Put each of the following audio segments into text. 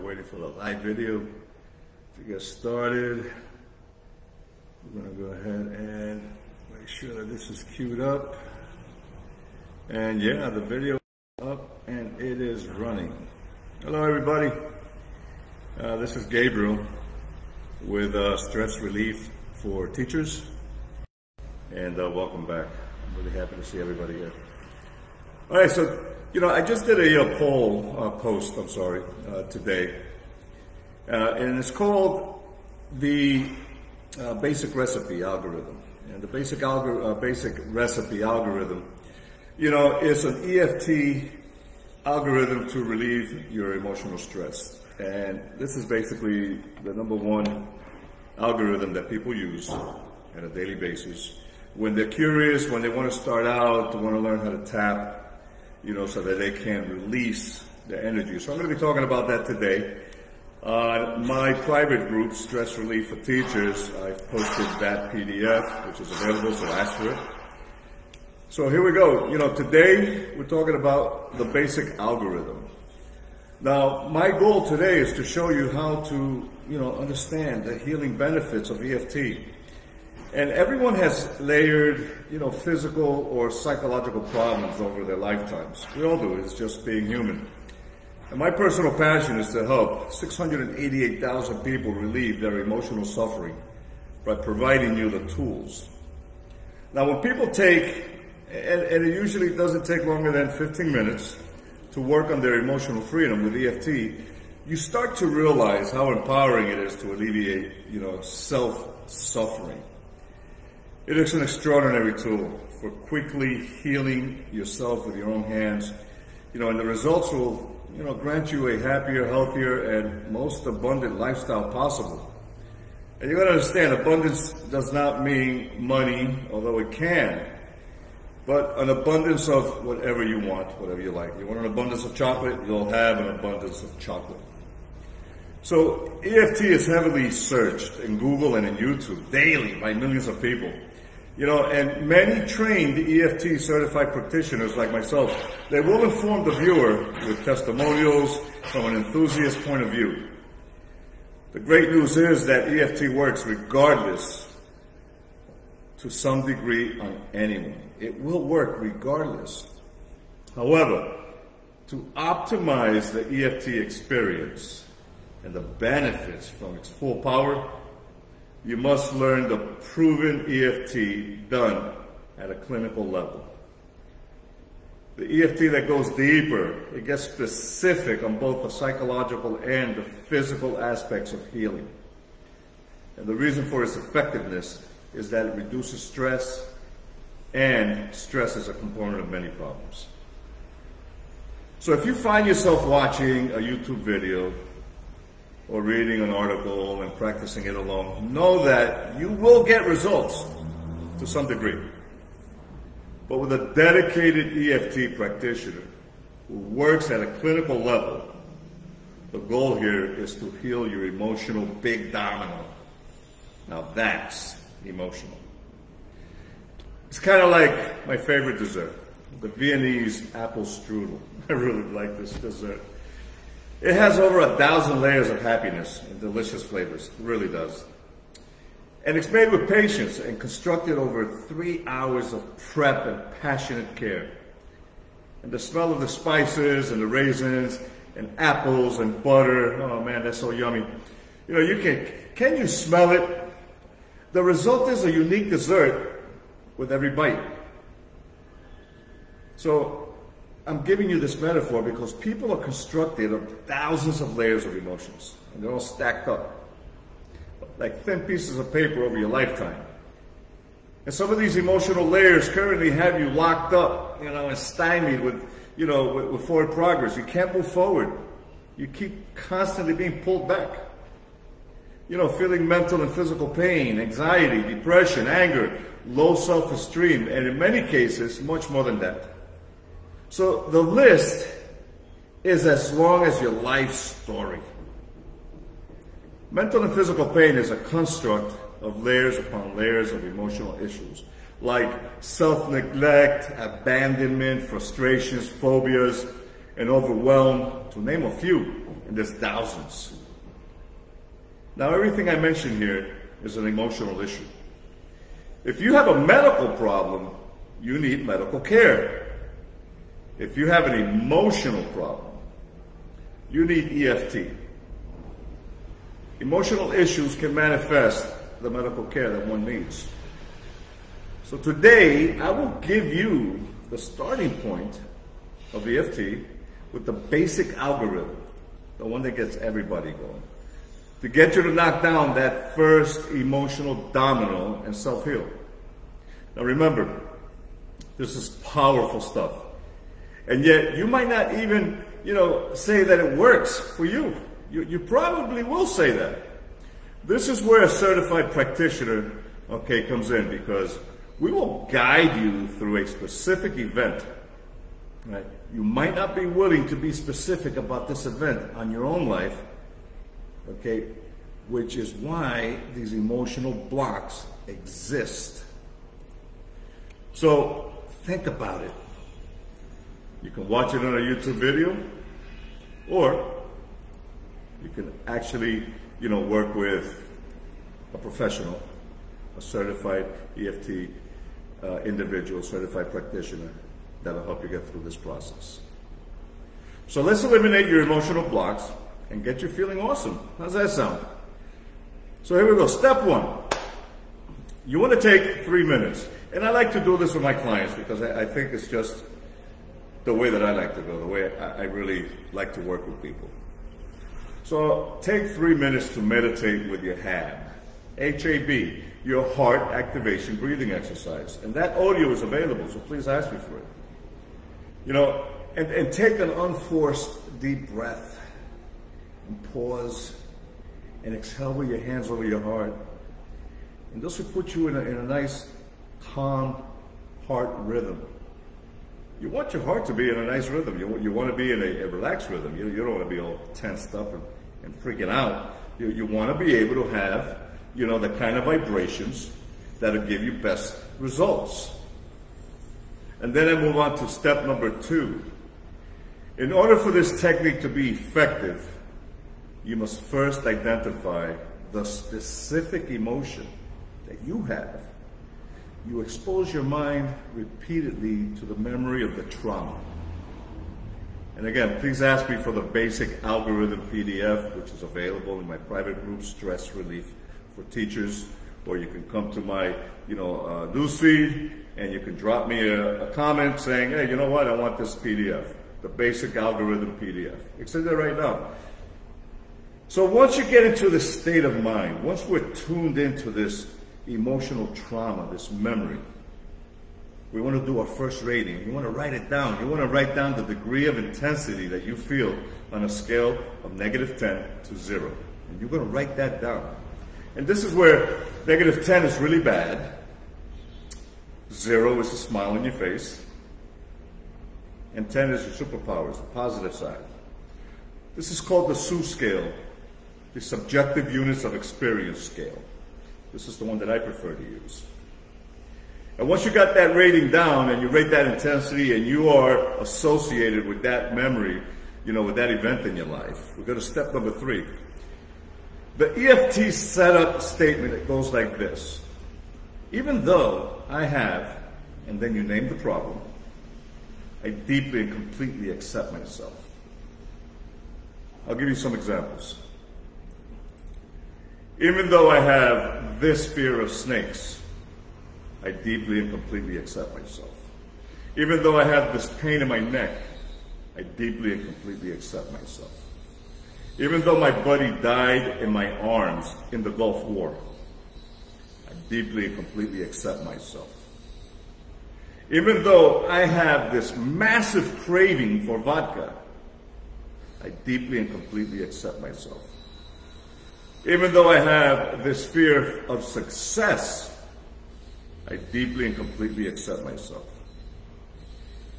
waiting for the live video to get started. We're going to go ahead and make sure that this is queued up. And yeah, the video is up and it is running. Hello everybody. This is Gabriel with Stress Relief for Teachers. And welcome back. I'm really happy to see everybody here. All right, so I just did a post today, and it's called the Basic Recipe Algorithm. And the Basic Recipe Algorithm, is an EFT algorithm to relieve your emotional stress. And this is basically the #1 algorithm that people use on a daily basis when they're curious, when they want to start out, they want to learn how to tap, so that they can release their energy. So I'm going to be talking about that today. On my private group, Stress Relief for Teachers, I've posted that PDF, which is available, so ask for it. So here we go. Today we're talking about the basic algorithm. Now, my goal today is to show you how to, understand the healing benefits of EFT. And everyone has layered, physical or psychological problems over their lifetimes. We all do. It's just being human. And my personal passion is to help 688,000 people relieve their emotional suffering by providing you the tools. Now, when people take, and it usually doesn't take longer than 15 minutes to work on their emotional freedom with EFT, you start to realize how empowering it is to alleviate, self-suffering. It is an extraordinary tool for quickly healing yourself with your own hands, and the results will, grant you a happier, healthier, and most abundant lifestyle possible. And you got to understand, abundance does not mean money, although it can, but an abundance of whatever you want, whatever you like. You want an abundance of chocolate, you'll have an abundance of chocolate. So EFT is heavily searched in Google and in YouTube daily by millions of people. And many trained EFT certified practitioners like myself, they will inform the viewer with testimonials from an enthusiast point of view. The great news is that EFT works regardless, to some degree, on anyone. It will work regardless. However, to optimize the EFT experience and the benefits from its full power, you must learn the proven EFT done at a clinical level. The EFT that goes deeper, it gets specific on both the psychological and the physical aspects of healing. And the reason for its effectiveness is that it reduces stress, and stress is a component of many problems. So if you find yourself watching a YouTube video or reading an article and practicing it alone, know that you will get results to some degree. But with a dedicated EFT practitioner who works at a clinical level, the goal here is to heal your emotional big domino. Now that's emotional. It's kind of like my favorite dessert, the Viennese apple strudel. I really like this dessert. It has over 1,000 layers of happiness and delicious flavors. It really does. And it's made with patience and constructed over 3 hours of prep and passionate care. And the smell of the spices and the raisins and apples and butter, oh man, that's so yummy. Can you smell it? The result is a unique dessert with every bite. So I'm giving you this metaphor because people are constructed of thousands of layers of emotions, and they're all stacked up like thin pieces of paper over your lifetime. And some of these emotional layers currently have you locked up, and stymied with forward progress. You can't move forward. You keep constantly being pulled back. Feeling mental and physical pain, anxiety, depression, anger, low self-esteem, and in many cases, much more than that. So the list is as long as your life story. Mental and physical pain is a construct of layers upon layers of emotional issues, like self-neglect, abandonment, frustrations, phobias, and overwhelm, to name a few. and there's thousands. Now, everything I mentioned here is an emotional issue. If you have a medical problem, you need medical care. If you have an emotional problem, you need EFT. Emotional issues can manifest the medical care that one needs. So today, I will give you the starting point of EFT with the basic algorithm, the one that gets everybody going, to get you to knock down that first emotional domino and self-heal. Now remember, this is powerful stuff. And yet, you might not even, say that it works for you. You probably will say that. This is where a certified practitioner, comes in, because we will guide you through a specific event. Right? You might not be willing to be specific about this event on your own life, which is why these emotional blocks exist. So think about it. You can watch it on a YouTube video, or you can actually, work with a professional, a certified EFT individual, certified practitioner that'll help you get through this process. So let's eliminate your emotional blocks and get you feeling awesome. How's that sound? So here we go. Step one. You want to take 3 minutes. And I like to do this with my clients because I think it's just the way that I like to go, the way I really like to work with people. So take 3 minutes to meditate with your HAB. HAB, your heart activation breathing exercise. And that audio is available, so please ask me for it. And take an unforced deep breath and pause and exhale with your hands over your heart. And this will put you in a nice, calm heart rhythm. You want your heart to be in a nice rhythm. You want to be in a relaxed rhythm. You don't want to be all tensed up and freaking out. You want to be able to have, the kind of vibrations that'll give you best results. And then I move on to step number 2. In order for this technique to be effective, you must first identify the specific emotion that you have. You expose your mind repeatedly to the memory of the trauma. And again, please ask me for the basic algorithm PDF, which is available in my private group, Stress Relief for Teachers, or you can come to my, newsfeed and you can drop me a comment saying, hey, you know what, I want this PDF, the basic algorithm PDF. It's in there right now. So once you get into this state of mind, once we're tuned into this emotional trauma, this memory, we want to do our first rating. You want to write it down. You want to write down the degree of intensity that you feel on a scale of -10 to 0. And you're going to write that down. And this is where -10 is really bad. 0 is a smile on your face. And 10 is your superpowers, the positive side. This is called the SU scale, the Subjective Units of Experience scale. This is the one that I prefer to use. And once you got that rating down and you rate that intensity and you are associated with that memory, with that event in your life, we go to step number 3. The EFT setup statement, it goes like this. Even though I have, and then you name the problem, I deeply and completely accept myself. I'll give you some examples. Even though I have this fear of snakes, I deeply and completely accept myself. Even though I have this pain in my neck, I deeply and completely accept myself. Even though my buddy died in my arms in the Gulf War, I deeply and completely accept myself. Even though I have this massive craving for vodka, I deeply and completely accept myself. Even though I have this fear of success, I deeply and completely accept myself.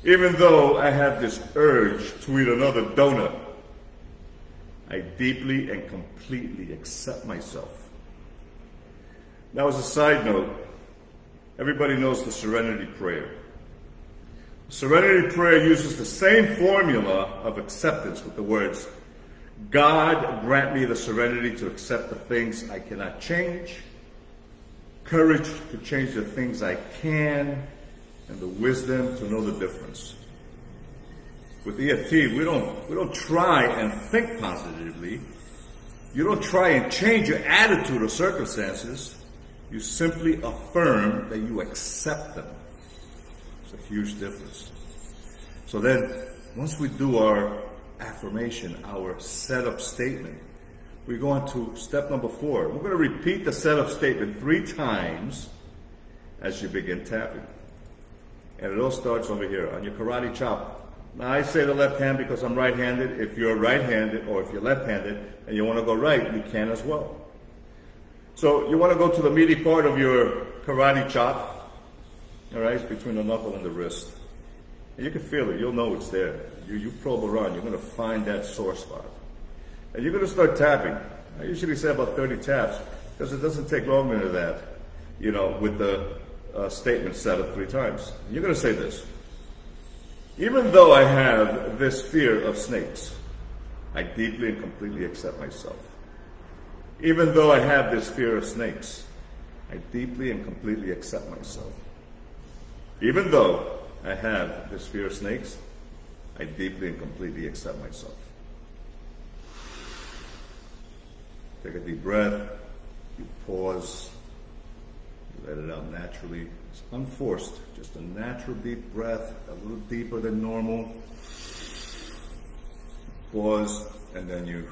Even though I have this urge to eat another donut, I deeply and completely accept myself. Now, as a side note, everybody knows the Serenity Prayer. The Serenity Prayer uses the same formula of acceptance with the words, God, grant me the serenity to accept the things I cannot change, courage to change the things I can, and the wisdom to know the difference. With EFT, we don't try and think positively. You don't try and change your attitude or circumstances. You simply affirm that you accept them. It's a huge difference. So then, once we do our affirmation, our setup statement, we go on to step number 4. We're going to repeat the setup statement 3 times as you begin tapping. And it all starts over here on your karate chop. Now I say the left hand because I'm right-handed. If you're right-handed or if you're left-handed and you want to go right, you can as well. So you want to go to the meaty part of your karate chop, all right, it's between the knuckle and the wrist. And you can feel it. You'll know it's there. You probe around. You're going to find that sore spot. And you're going to start tapping. I usually say about 30 taps because it doesn't take longer than that, you know, with the statement set up 3 times. You're going to say this. Even though I have this fear of snakes, I deeply and completely accept myself. Even though I have this fear of snakes, I deeply and completely accept myself. Even though I have this fear of snakes, I deeply and completely accept myself. Take a deep breath, you pause, you let it out naturally. It's unforced, just a natural deep breath, a little deeper than normal. Pause, and then you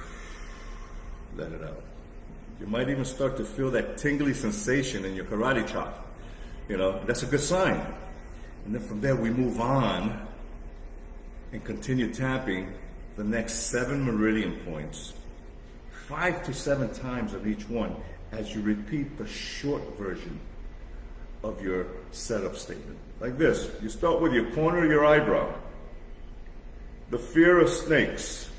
let it out. You might even start to feel that tingly sensation in your karate chop. You know, that's a good sign. And then from there we move on and continue tapping the next 7 meridian points, 5 to 7 times on each one as you repeat the short version of your setup statement. Like this, you start with your corner of your eyebrow, the fear of snakes.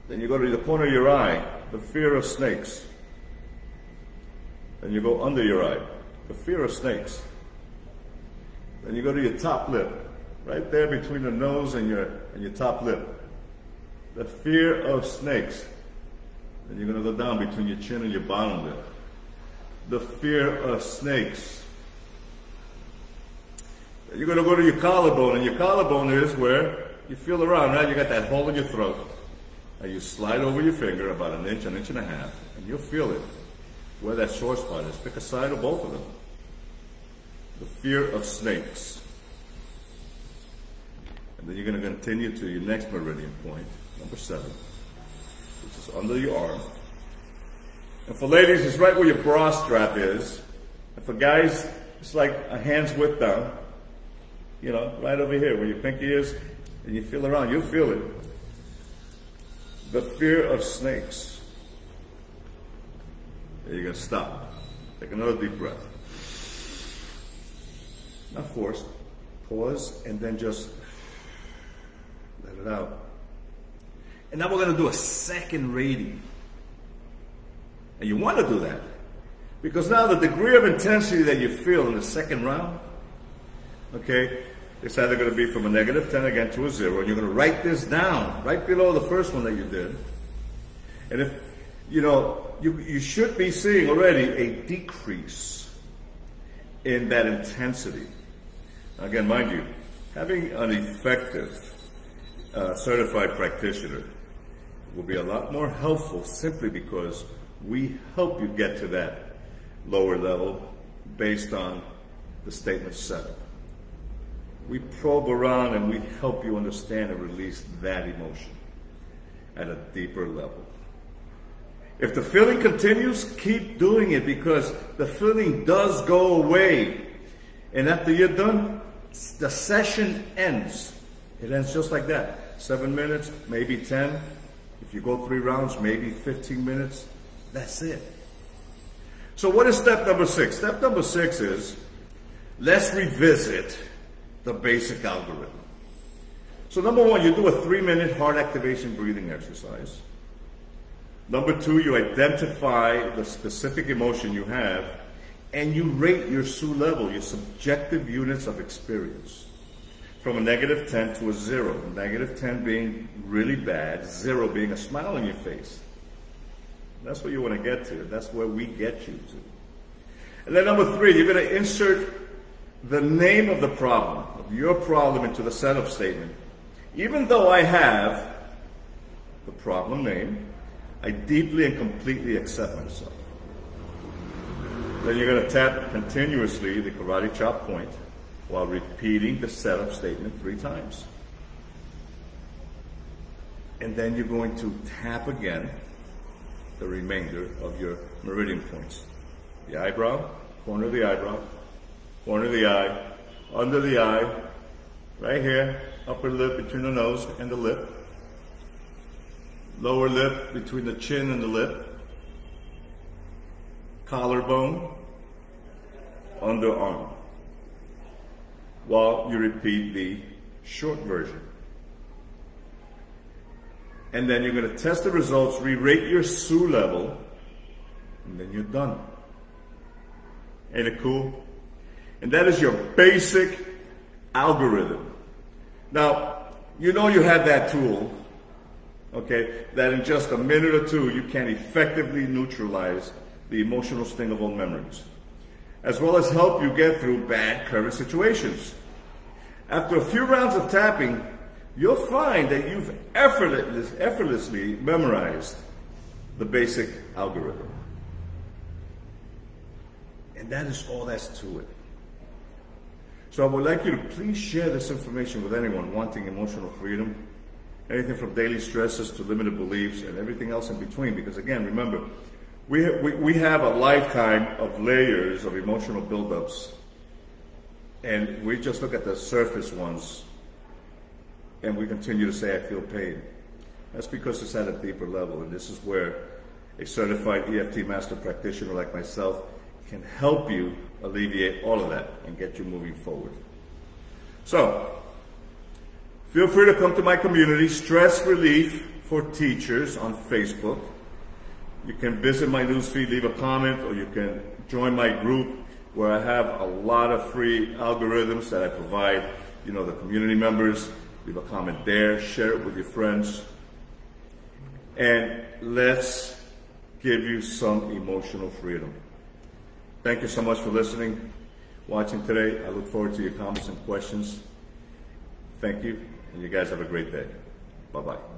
Then you go to the corner of your eye, the fear of snakes. Then you go under your eye, the fear of snakes. Then you go to your top lip, right there between the nose and your top lip, the fear of snakes. Then you're going to go down between your chin and your bottom lip, the fear of snakes. Then you're going to go to your collarbone, and your collarbone is where you feel around, right? You got that hole in your throat. And you slide over your finger about an inch and a half, and you'll feel it, where that sore spot is. Pick a side of both of them. The fear of snakes. And then you're going to continue to your next meridian point, number 7, which is under your arm. And for ladies, it's right where your bra strap is. And for guys, it's like a hand's width down, you know, right over here where your pinky is, and you feel around, you'll feel it. The fear of snakes. There you're going to stop. Take another deep breath. Not forced. Pause and then just let it out. And now we're going to do a second rating. And you want to do that because now the degree of intensity that you feel in the second round, okay, it's either going to be from a -10 again to a 0, and you're going to write this down right below the first one that you did. And if, you know, you should be seeing already a decrease in that intensity. Again, mind you, having an effective certified practitioner will be a lot more helpful simply because we help you get to that lower level based on the statement setup. We probe around and we help you understand and release that emotion at a deeper level. If the feeling continues, keep doing it because the feeling does go away. And after you're done, the session ends. It ends just like that. 7 minutes, maybe 10. If you go 3 rounds, maybe 15 minutes. That's it. So what is step number 6? Step number 6 is, let's revisit the basic algorithm. So number 1, you do a 3-minute heart activation breathing exercise. Number 2, you identify the specific emotion you have and you rate your SU level, your subjective units of experience. from a -10 to a 0. -10 being really bad, 0 being a smile on your face. That's what you want to get to. That's where we get you to. And then number 3, you're going to insert the name of the problem, of your problem, into the setup statement. Even though I have the problem name, I deeply and completely accept myself. Then you're going to tap continuously the karate chop point while repeating the setup statement 3 times. And then you're going to tap again the remainder of your meridian points. The eyebrow, corner of the eyebrow, corner of the eye, under the eye, right here, upper lip between the nose and the lip, lower lip between the chin and the lip, collarbone, underarm, while you repeat the short version. And then you're going to test the results, re-rate your SU level, and then you're done. Ain't it cool? And that is your basic algorithm. Now, you know you have that tool, okay, that in just a minute or 2 you can effectively neutralize the emotional sting of old memories, as well as help you get through bad current situations. After a few rounds of tapping, you'll find that you've effortlessly memorized the basic algorithm. And that is all that's to it. So I would like you to please share this information with anyone wanting emotional freedom, anything from daily stresses to limited beliefs and everything else in between. Because again, remember, we have a lifetime of layers of emotional buildups, and we just look at the surface ones and we continue to say, I feel pain. That's because it's at a deeper level, and this is where a certified EFT master practitioner like myself can help you alleviate all of that and get you moving forward. So, feel free to come to my community, Stress Relief for Teachers, on Facebook. You can visit my newsfeed, leave a comment, or you can join my group where I have a lot of free algorithms that I provide, you know, the community members. Leave a comment there, share it with your friends, and let's give you some emotional freedom. Thank you so much for listening, watching today. I look forward to your comments and questions. Thank you, and you guys have a great day. Bye-bye.